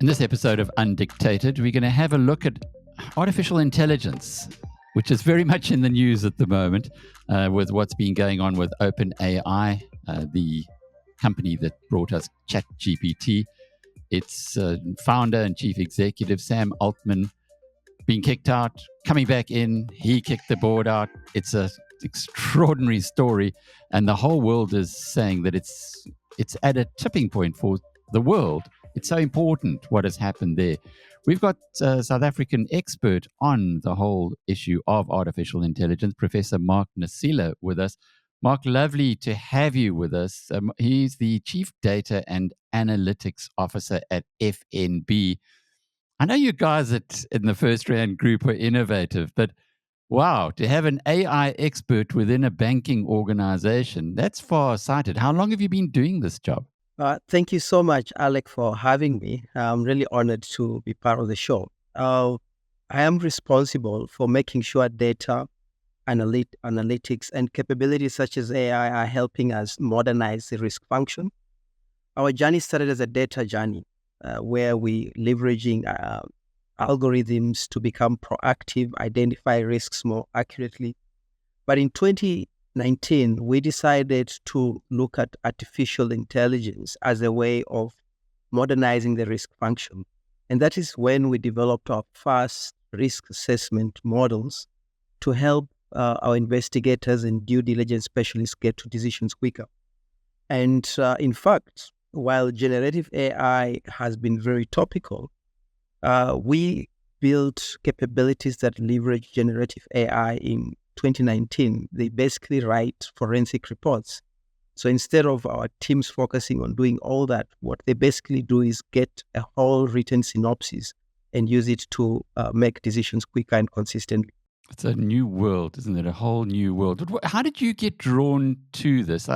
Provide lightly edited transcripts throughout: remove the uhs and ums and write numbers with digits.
In this episode of Undictated, we're going to have a look at artificial intelligence, which is very much in the news at the moment with what's been going on with OpenAI, the company that brought us ChatGPT. Its founder and chief executive, Sam Altman, being kicked out, coming back in. He kicked the board out. It's an extraordinary story. And the whole world is saying that it's at a tipping point for the world. It's so important what has happened there. We've got a South African expert on the whole issue of artificial intelligence, Professor Mark Nasila, with us. Mark, lovely to have you with us. He's the Chief Data and Analytics Officer at FNB. I know you guys in the First Rand Group are innovative, but wow, to have an AI expert within a banking organization, that's far-sighted. How long have you been doing this job? Thank you so much, Alec, for having me. I'm really honored to be part of the show. I am responsible for making sure data, analytics, and capabilities such as AI are helping us modernize the risk function. Our journey started as a data journey where we leveraging algorithms to become proactive, identify risks more accurately. But in 2019, we decided to look at artificial intelligence as a way of modernizing the risk function. And that is when we developed our first risk assessment models to help our investigators and due diligence specialists get to decisions quicker. And in fact, while generative AI has been very topical, we built capabilities that leverage generative AI in 2019. They basically write forensic reports. So instead of our teams focusing on doing all that, what they basically do is get a whole written synopsis and use it to make decisions quicker and consistently. It's a new world, isn't it? A whole new world. How did you get drawn to this?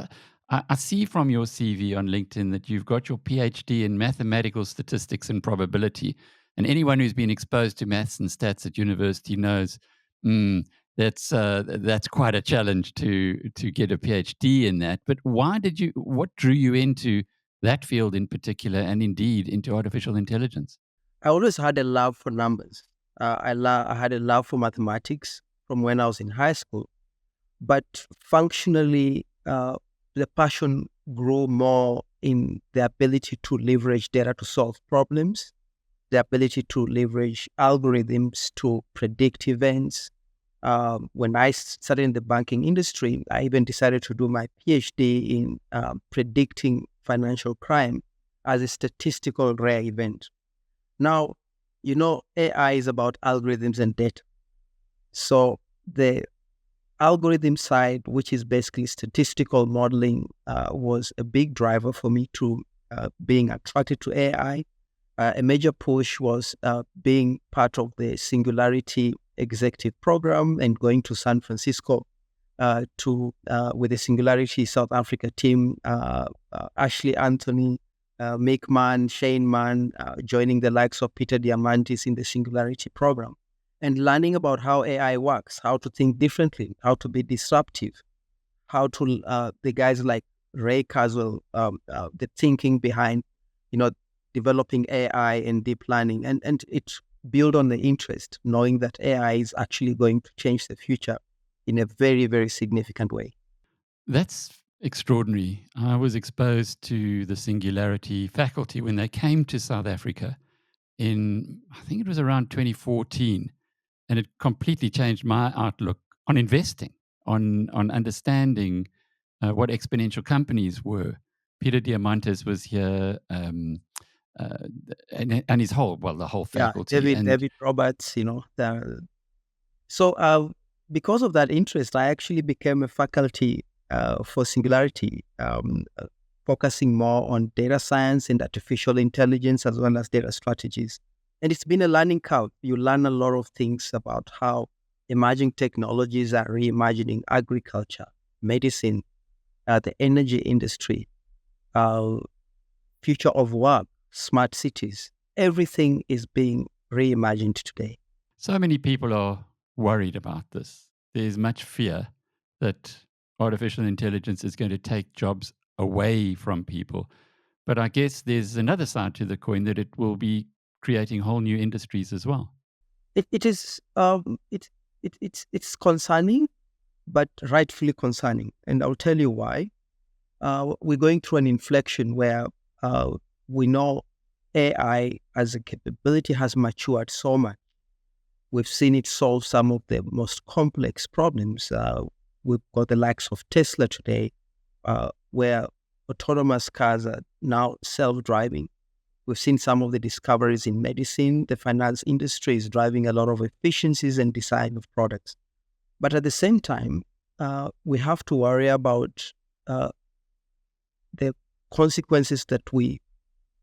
I see from your CV on LinkedIn that you've got your PhD in mathematical statistics and probability. And anyone who's been exposed to maths and stats at university knows that's quite a challenge to get a PhD in that. But what drew you into that field in particular, and indeed into artificial intelligence? I always had a love for numbers. I had a love for mathematics from when I was in high school. But functionally, the passion grew more in the ability to leverage data to solve problems, the ability to leverage algorithms to predict events. When I started in the banking industry, I even decided to do my PhD in predicting financial crime as a statistical rare event. Now, AI is about algorithms and data. So the algorithm side, which is basically statistical modeling, was a big driver for me to being attracted to AI. A major push was being part of the Singularity Executive Program and going to San Francisco with the Singularity South Africa team, Ashley Anthony, Mick Mann, Shane Mann, joining the likes of Peter Diamandis in the Singularity Program, and learning about how AI works, how to think differently, how to be disruptive, how to the guys like Ray Kurzweil, the thinking behind, developing AI and deep learning, and it build on the interest, knowing that AI is actually going to change the future in a very, very significant way. That's extraordinary. I was exposed to the Singularity faculty when they came to South Africa I think it was around 2014, and it completely changed my outlook on investing, on understanding what exponential companies were. Peter Diamandis was here, and his the whole faculty. David Roberts, So because of that interest, I actually became a faculty for Singularity, focusing more on data science and artificial intelligence as well as data strategies. And it's been a learning curve. You learn a lot of things about how emerging technologies are reimagining agriculture, medicine, the energy industry, future of work, smart cities. Everything is being reimagined today. So many people are worried about this. There's much fear that artificial intelligence is going to take jobs away from people. But I guess there's another side to the coin that it will be creating whole new industries as well. It's concerning, but rightfully concerning, and I'll tell you why. We're going through an inflection where we know AI as a capability has matured so much. We've seen it solve some of the most complex problems. We've got the likes of Tesla today, where autonomous cars are now self-driving. We've seen some of the discoveries in medicine. The finance industry is driving a lot of efficiencies and design of products. But at the same time, we have to worry about the consequences that we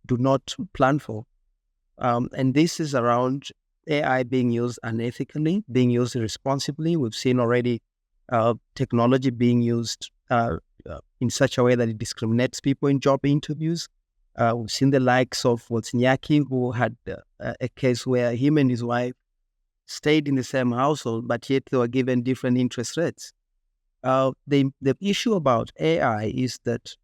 do not plan for. And this is around AI being used unethically, being used irresponsibly. We've seen already technology being used in such a way that it discriminates people in job interviews. We've seen the likes of Wozniacki, who had a case where him and his wife stayed in the same household, but yet they were given different interest rates. The issue about AI is that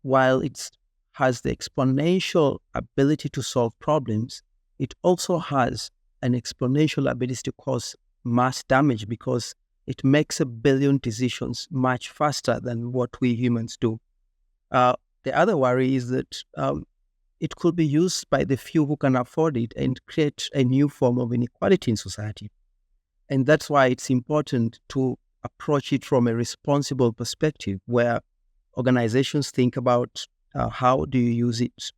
while it has the exponential ability to solve problems, it also has an exponential ability to cause mass damage because it makes 1 billion decisions much faster than what we humans do. The other worry is that it could be used by the few who can afford it and create a new form of inequality in society. And that's why it's important to approach it from a responsible perspective where organizations think about how do you use it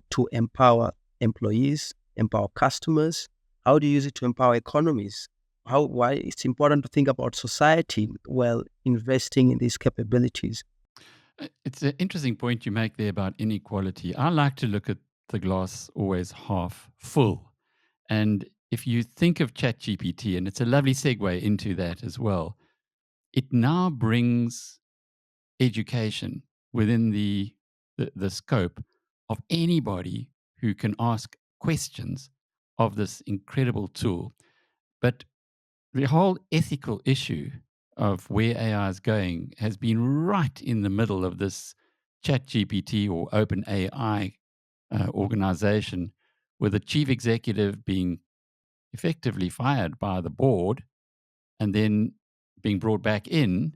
to empower employees, empower customers, how do you use it to empower economies, why it's important to think about society while investing in these capabilities. It's an interesting point you make there about inequality. I like to look at the glass always half full. And if you think of ChatGPT, and it's a lovely segue into that as well, it now brings education within the scope of anybody who can ask questions of this incredible tool. But the whole ethical issue of where AI is going has been right in the middle of this ChatGPT or OpenAI organization, with the chief executive being effectively fired by the board and then being brought back in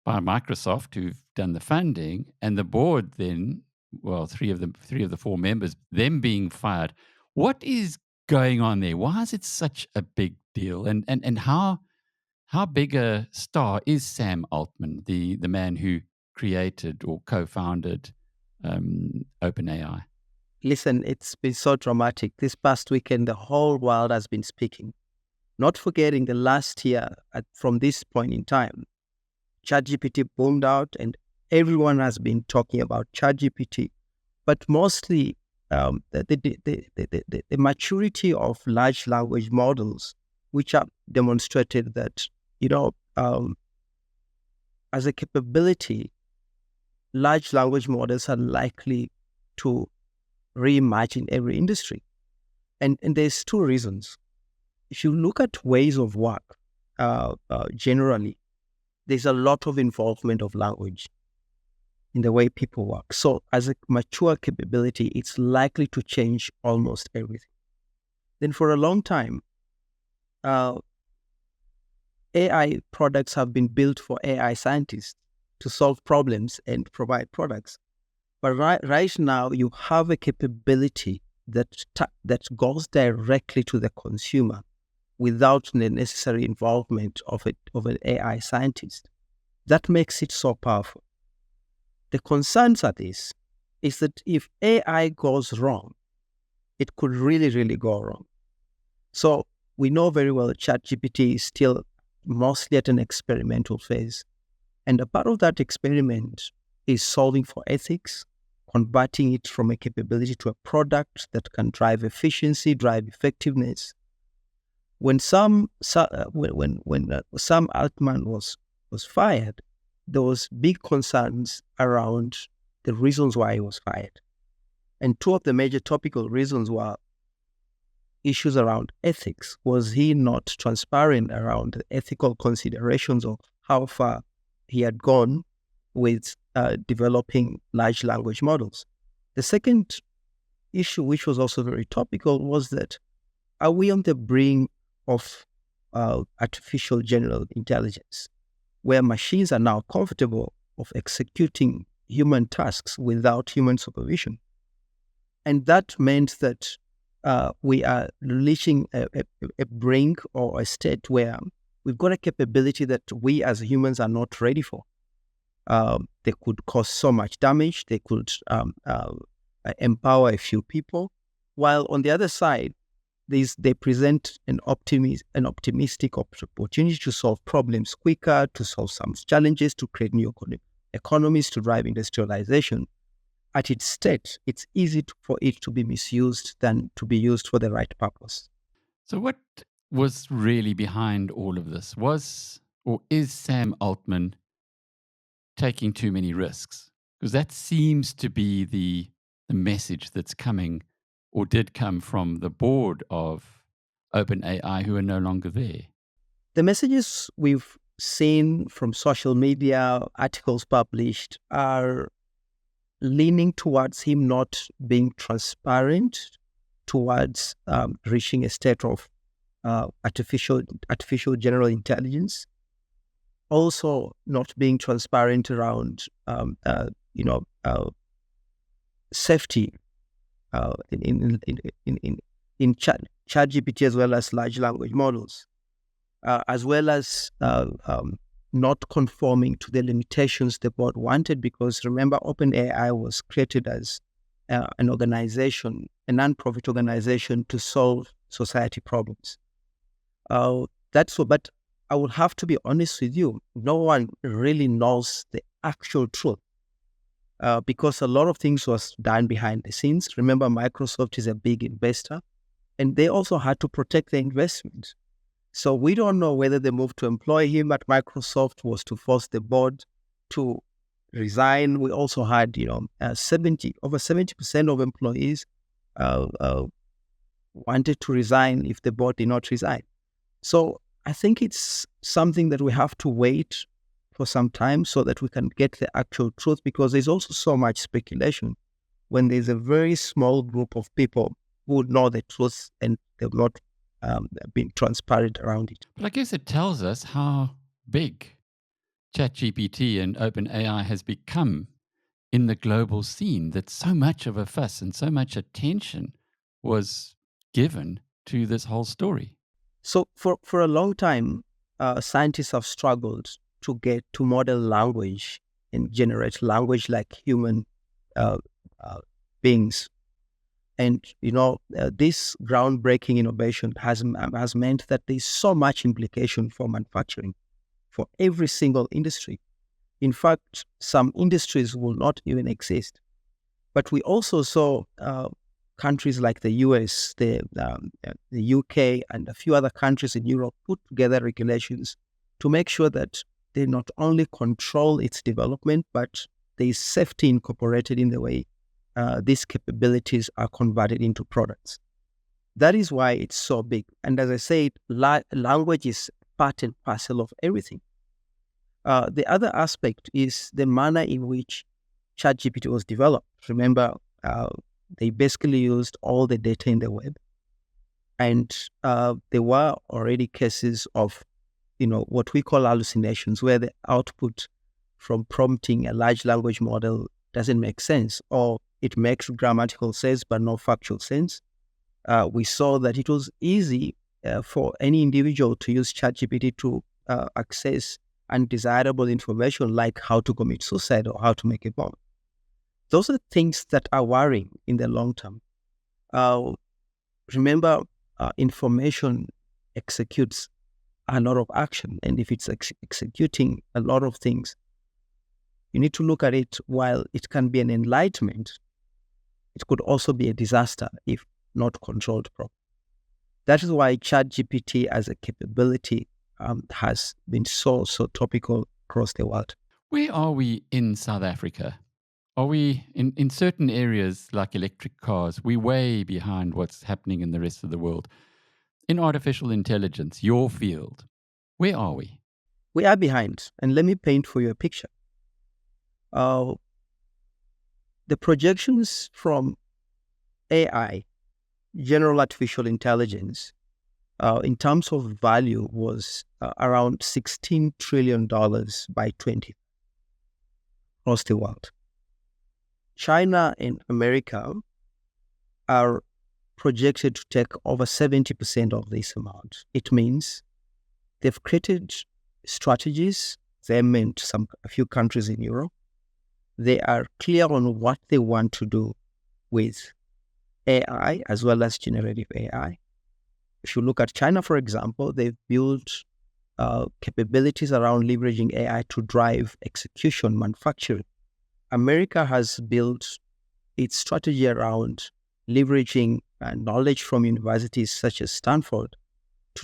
by Microsoft, who've done the funding, and the board then, well, three of the four members, them being fired. What is going on there? Why is it such a big deal? And how big a star is Sam Altman, the man who created or co-founded OpenAI? Listen, it's been so dramatic. This past weekend, the whole world has been speaking. Not forgetting the last year, from this point in time, ChatGPT boomed out and everyone has been talking about ChatGPT. But mostly the maturity of large language models, which have demonstrated that, as a capability, large language models are likely to reimagine every industry. And there's two reasons. If you look at ways of work, generally, there's a lot of involvement of language in the way people work. So as a mature capability, it's likely to change almost everything. Then for a long time, AI products have been built for AI scientists to solve problems and provide products. But right now, you have a capability that goes directly to the consumer without the necessary involvement of an AI scientist. That makes it so powerful. The concerns are this, is that if AI goes wrong, it could really, really go wrong. So we know very well that ChatGPT is still mostly at an experimental phase. And a part of that experiment is solving for ethics, converting it from a capability to a product that can drive efficiency, drive effectiveness. When Sam Altman was fired, there was big concerns around the reasons why he was fired. And two of the major topical reasons were issues around ethics. Was he not transparent around the ethical considerations of how far he had gone with developing large language models? The second issue, which was also very topical, was that are we on the brink of artificial general intelligence, where machines are now comfortable of executing human tasks without human supervision? And that meant that we are reaching a brink or a state where we've got a capability that we as humans are not ready for. They could cause so much damage. They could empower a few people, while on the other side, they present an optimistic opportunity to solve problems quicker, to solve some challenges, to create new economies, to drive industrialization. At its state, it's easy for it to be misused than to be used for the right purpose. So, what was really behind all of this? Was or is Sam Altman taking too many risks? Because that seems to be the message that's coming or did come from the board of OpenAI, who are no longer there. The messages we've seen from social media, articles published, are leaning towards him not being transparent, towards reaching a state of artificial general intelligence, also not being transparent around safety in ChatGPT, as well as large language models, as well as not conforming to the limitations the board wanted. Because remember, OpenAI was created as an organization, a non-profit organization, to solve society problems. That's so. But I would have to be honest with you, no one really knows the actual truth, because a lot of things was done behind the scenes. Remember, Microsoft is a big investor, and they also had to protect the investment. So we don't know whether the move to employ him at Microsoft was to force the board to resign. We also had, over 70% of employees wanted to resign if the board did not resign. So I think it's something that we have to wait for some time so that we can get the actual truth, because there's also so much speculation when there's a very small group of people who would know the truth and they've not been transparent around it. But I guess it tells us how big ChatGPT and OpenAI has become in the global scene, that so much of a fuss and so much attention was given to this whole story. So for a long time, scientists have struggled to get to model language and generate language like human beings. And, this groundbreaking innovation has meant that there's so much implication for manufacturing, for every single industry. In fact, some industries will not even exist. But we also saw countries like the US, the UK, and a few other countries in Europe put together regulations to make sure that they not only control its development, but there is safety incorporated in the way these capabilities are converted into products. That is why it's so big. And as I said, language is part and parcel of everything. The other aspect is the manner in which ChatGPT was developed. Remember, they basically used all the data in the web. And there were already cases of, what we call hallucinations, where the output from prompting a large language model doesn't make sense, or it makes grammatical sense but no factual sense. We saw that it was easy for any individual to use ChatGPT to access undesirable information, like how to commit suicide or how to make a bomb. Those are things that are worrying in the long term. Remember, information executes a lot of action, and if it's executing a lot of things, you need to look at it. While it can be an enlightenment, it could also be a disaster if not controlled properly. That is why ChatGPT as a capability has been so topical across the world. Where are we in South Africa? Are we in certain areas like electric cars? We're way behind what's happening in the rest of the world. In artificial intelligence, your field, where are we? We are behind, and let me paint for you a picture. The The projections from AI, general artificial intelligence, in terms of value was around $16 trillion by 20 across the world. China and America are projected to take over 70% of this amount. It means they've created strategies, them and a few countries in Europe. They are clear on what they want to do with AI as well as generative AI. If you look at China, for example, they've built capabilities around leveraging AI to drive execution, manufacturing. America has built its strategy around leveraging knowledge from universities such as Stanford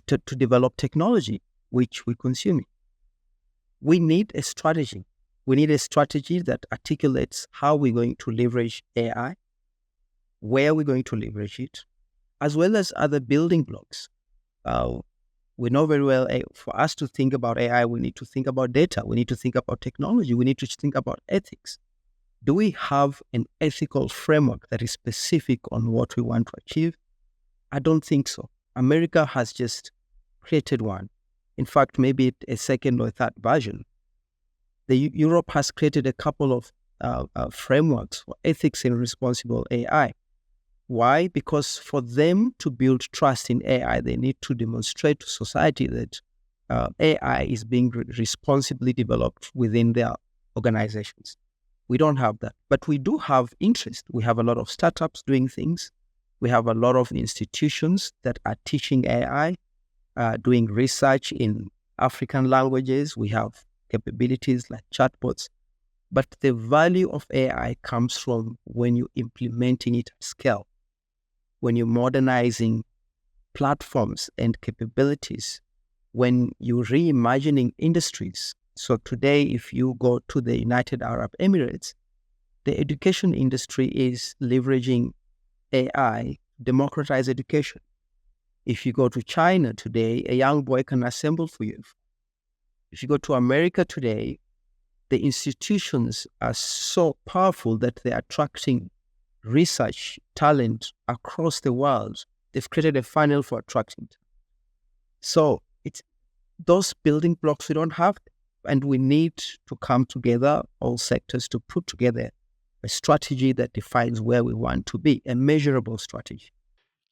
to develop technology, which we consume. We need a strategy. We need a strategy that articulates how we're going to leverage AI, where we're going to leverage it, as well as other building blocks. We know very well, for us to think about AI, we need to think about data. We need to think about technology. We need to think about ethics. Do we have an ethical framework that is specific on what we want to achieve? I don't think so. America has just created one. In fact, maybe a second or third version. Europe has created a couple of frameworks for ethics in responsible AI. Why? Because for them to build trust in AI, they need to demonstrate to society that AI is being responsibly developed within their organizations. We don't have that, but we do have interest. We have a lot of startups doing things. We have a lot of institutions that are teaching AI, doing research in African languages. We have capabilities like chatbots. But the value of AI comes from when you're implementing it at scale, when you're modernizing platforms and capabilities, when you're reimagining industries. So today, if you go to the United Arab Emirates, the education industry is leveraging AI to democratize education. If you go to China today, a young boy can assemble for you. If you go to America today, the institutions are so powerful that they're attracting research talent across the world. They've created a funnel for attracting talent. So it's those building blocks we don't have. And we need to come together, all sectors, to put together a strategy that defines where we want to be, a measurable strategy.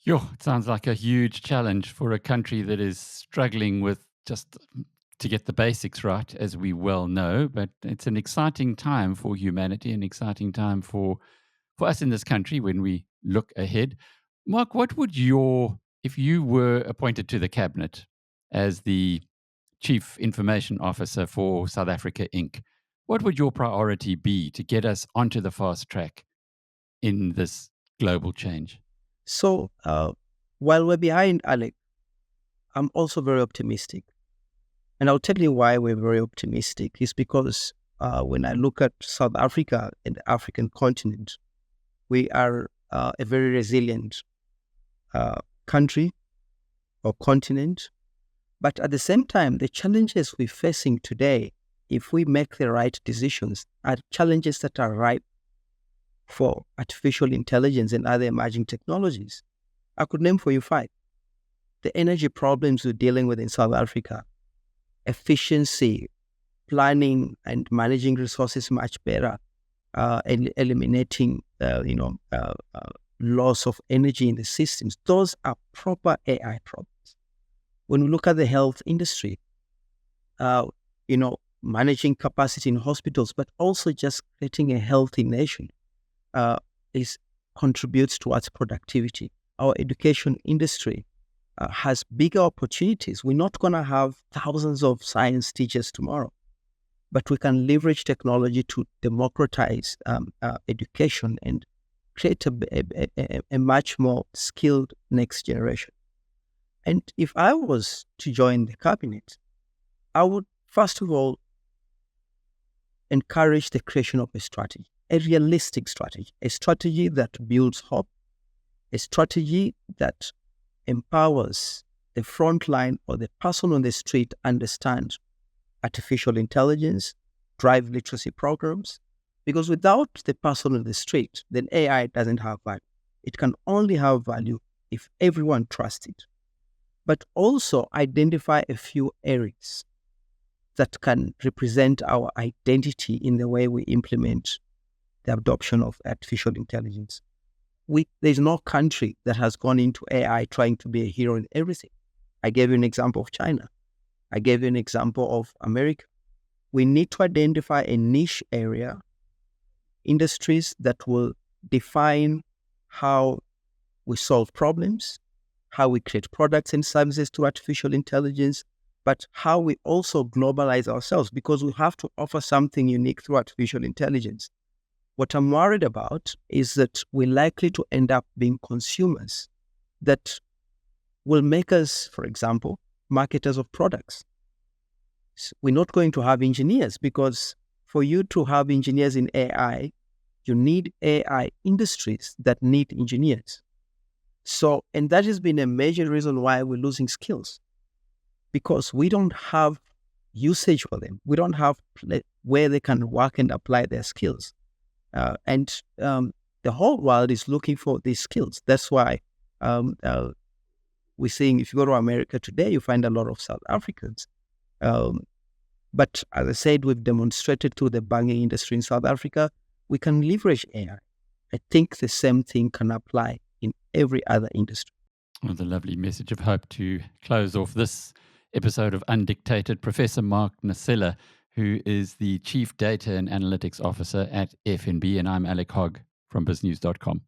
It sounds like a huge challenge for a country that is struggling with just to get the basics right, as we well know. But it's an exciting time for humanity, an exciting time for us in this country when we look ahead. Mark, what would if you were appointed to the cabinet as the Chief Information Officer for South Africa Inc., what would your priority be to get us onto the fast track in this global change? So while we're behind Alec, I'm also very optimistic. And I'll tell you why we're very optimistic. It's because when I look at South Africa and the African continent, we are a very resilient country or continent. But at the same time, the challenges we're facing today, if we make the right decisions, are challenges that are ripe for artificial intelligence and other emerging technologies. I could name for you 5. The energy problems we're dealing with in South Africa, efficiency, planning and managing resources much better, and eliminating loss of energy in the systems. Those are proper AI problems. When we look at the health industry, managing capacity in hospitals, but also just creating a healthy nation contributes towards productivity. Our education industry has bigger opportunities. We're not going to have thousands of science teachers tomorrow, but we can leverage technology to democratize education and create a much more skilled next generation. And if I was to join the cabinet, I would, first of all, encourage the creation of a strategy, a realistic strategy, a strategy that builds hope, a strategy that empowers the front line or the person on the street understand artificial intelligence, drive literacy programs, Because without the person on the street, then AI doesn't have value. It can only have value if everyone trusts it. But also identify a few areas that can represent our identity in the way we implement the adoption of artificial intelligence. There's no country that has gone into AI trying to be a hero in everything. I gave you an example of China. I gave you an example of America. We need to identify a niche area, industries that will define how we solve problems, how we create products and services through artificial intelligence, but how we also globalize ourselves, because we have to offer something unique through artificial intelligence. What I'm worried about is that we're likely to end up being consumers that will make us, for example, marketers of products. We're not going to have engineers, because for you to have engineers in AI, you need AI industries that need engineers. So, and that has been a major reason why we're losing skills, because we don't have usage for them. We don't have where they can work and apply their skills. And the whole world is looking for these skills. That's why we're seeing, if you go to America today, you find a lot of South Africans. But as I said, we've demonstrated through the banking industry in South Africa, we can leverage AI. I think the same thing can apply in every other industry. With a lovely message of hope to close off this episode of Undictated. Professor Mark Nasila, who is the Chief Data and Analytics Officer at FNB, and I'm Alec Hogg from BizNews.com.